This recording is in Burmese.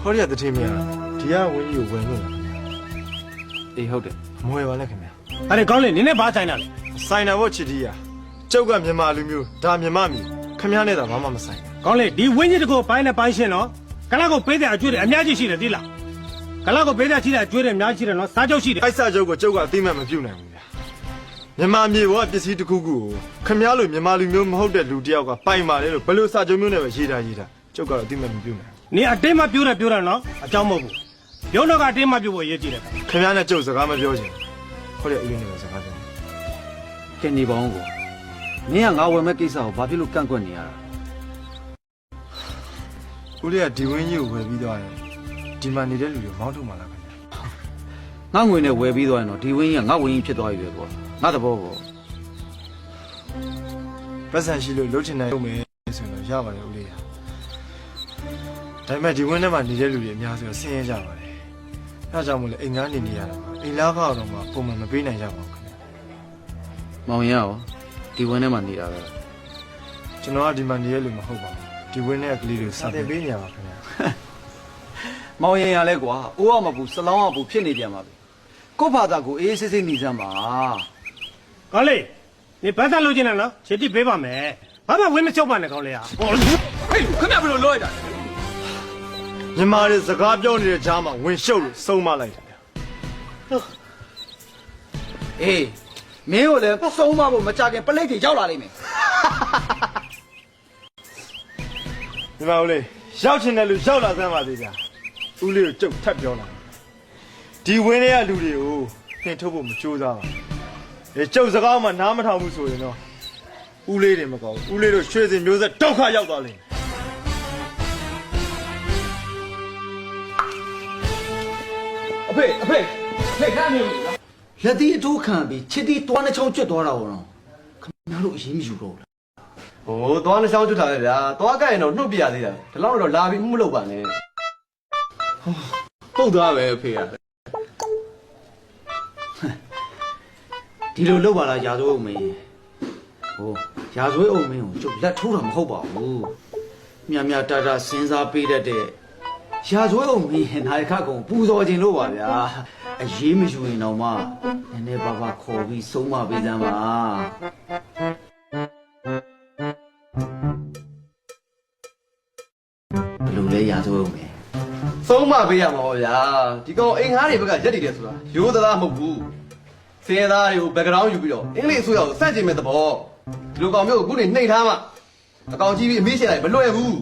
ဟောဒီကတထင်းမြဒီကဝင်းကြီးကိုဝင်လို့လား အေးဟုတ်တယ် မွေပါနဲ့ခင်ဗျာ အဲ့ဒီကောင်းလေနင်းနဲ့ဘာဆိုင်တာလဲ ဆိုင်တာဘောချစ်တီးရကျုပ်ကမြန်မာလူမျိုးဒါမြန်မာမျိုးခင်ဗျားနဲ့တော့ဘာမှမဆိုင် ကောင်းလေဒီဝင်းကြီးတကူပိုင်းနဲ့ပိုင်းရှင်းတော့ကလောက်ကိုပေးတဲ့အကျွေးတွေအများကြီးရှိတယ်သိလားကလောက်ကိုပေးတဲ့ရှိတဲ့အကျွေးတွေအများကြီးရှိတယ်နော်စားကြောက်ရှိတယ် အိုက်စာကျုပ်ကိုကျုပ်ကအသိမှတ်မပြုတ်နိုင်ဘူးဗျာမြန်မာမျိုးဘောပစ္စည်းတစ်ခုခုကိုခင်ဗျားလိုမြန်မာလူမျိုးမဟုတ်တဲ့လူတစ်ယောက်ကပိုင်ပါတယ်လို့ဘယ်လိုစာချုပ်မျိုးနဲ့ပဲရေးတာကျုပ်ကတော့အသိမှတ်မပြုတ်နိုင် နင်းအတင်းမပြိုးတယ်နော်အကြောင်းမဟုတ်ဘူးရုံးတော့ကအတင်းမပြိုးဖို့ရေးကြည့်တယ် ခင်ဗျားနဲ့ကျုပ်စကားမပြောချင်ဟောဒီဦးလေးနဲ့ပဲစကားပြော ကဲနေပါဦးကိုမင်းကငါဝယ်မဲ့ကိစ္စကိုဘာဖြစ်လို့ကန့်ကွက်နေရတာ ဦးလေးကဒီဝင်းကြီးကိုဝယ်ပြီးသွားတယ်ဒီမှာနေတဲ့လူတွေမောင်းထုတ်မှလားခင်ဗျာ ငါငွေနဲ့ဝယ်ပြီးသွားရင်တော့ဒီဝင်းကြီးကငါဝင်းကြီးဖြစ်သွားပြီပဲကွာငါသဘောကို ပတ်စံရှိလို့လှုပ်ချင်တယ်လုပ်မယ်ဆိုတော့ရပါတယ်ဦးလေးဒါပေမဲ့ဒီဝင်းထဲမှာနေတဲ့လူတွေအများစုဆင်းရဲကြပါတယ်အဲဒါကြောင့်မို့လဲအိမ်သားနေရတာပါအိမ်လားကောက်တော့မှပုံမှန်မပေးနိုင်ကြပါဘူးခင်ဗျာ မောင်ရရောဒီဝင်းထဲမှာနေတာပဲ ကျွန်တော်ကဒီမှာနေရလို့မဟုတ်ပါဘူးဒီဝင်းထဲကကလေးတွေစာသင်ပေးနေရပါခင်ဗျာ မောင်ရလဲကွာအိုးအောင်မပူစလောင်းအောင်ပူဖြစ်နေပြန်ပါပြီကို့ဘာသာကိုအေးဆေးဆေးနေစမ်းပါ ကောင်းလေနင်းဘတ်သက်လို့ချင်းတယ်နော်ချစ်တိပေးပါမယ်ဘာမှဝင်းမချုပ်ပါနဲ့ကောင်းလေဟာဟော ဟေးခင်ဗျဘယ်လိုလုပ်ရတာ မြန်မာတွေစကားပြောနေတဲ့ကြားမှာဝင်ရှုပ်လို့စုံမလိုက်တယ်ဗျာ အေးမင်းကိုလည်းစုံမဖို့မကြခင်ပလိတ်တွေရောက်လာလိမ့်မယ် ဒီမှာဦးလေးရောက်ချင်တဲ့လူရောက်လာစမ်းပါသေးဗျာဦးလေးကိုကြုတ်ထပ်ပြောလာဒီဝင်းထဲကလူတွေကိုနှင်ထုတ်ဖို့မကြိုးစားပါဘူးကြုတ်စကားမှနားမထောင်ဘူးဆိုရင်တော့ဦးလေးတွေမကောင်းဘူးဦးလေးတို့ရွှေစင်မျိုးဆက်ဒုက္ခရောက်သွားလိမ့်မယ် အဖေထိတ်ခါနေလို့လက်သီးအတိုးခံပြီးချစ်တီတွားနှချောင်းကျွတ်သွားတာပေါ့နော်ခင်ဗျားတို့အရေးမယူတော့ဘူးလား ဟိုသွားနှချောင်းကျွတ်ထားတယ်ဗျာသွားကြရင်တော့နှုတ်ပြရသေးတာဒီလောက်တော့လာပြီးမလုပ်ပါနဲ့ဟုတ်သွားပဲအဖေက ဒီလိုလုပ်ပါလားရာဇဝတ်အုံမင်းဟိုရာဇဝတ်အုံမင်းကိုကျုပ်လက်ထိုးတာမဟုတ်ပါဘူးမြတ်တာစဉ်းစားပေးတတ်တဲ့ရာဇဝတ်အုံမင်းနာရီခကုံပူဇော်ခြင်းလို့ပါဗျာအရေးမယူရင်တော့မှနည်းနည်းပါးပါးခေါ်ပြီးဆုံးမပေးစမ်းပါဘယ်လိုလဲရာဇဝတ်အုံမင်း သုံးမပေးရမှာပေါ့ဗျာဒီကောင်အိမ်ငါးတွေဘက်ကရက်တည်တယ်ဆိုတာရိုးသားမဟုတ်ဘူးစင်သားတွေကို background ယူပြီးတော့အင်္ဂလိပ်အစိုးရကိုစန့်ကျင်မဲ့သဘောဒီလိုကောင်မျိုးကိုခုနေနှိမ်ထားမှအကောင်ကြီးပြီးအမေးရှင်းလိုက်မလွယ်ဘူး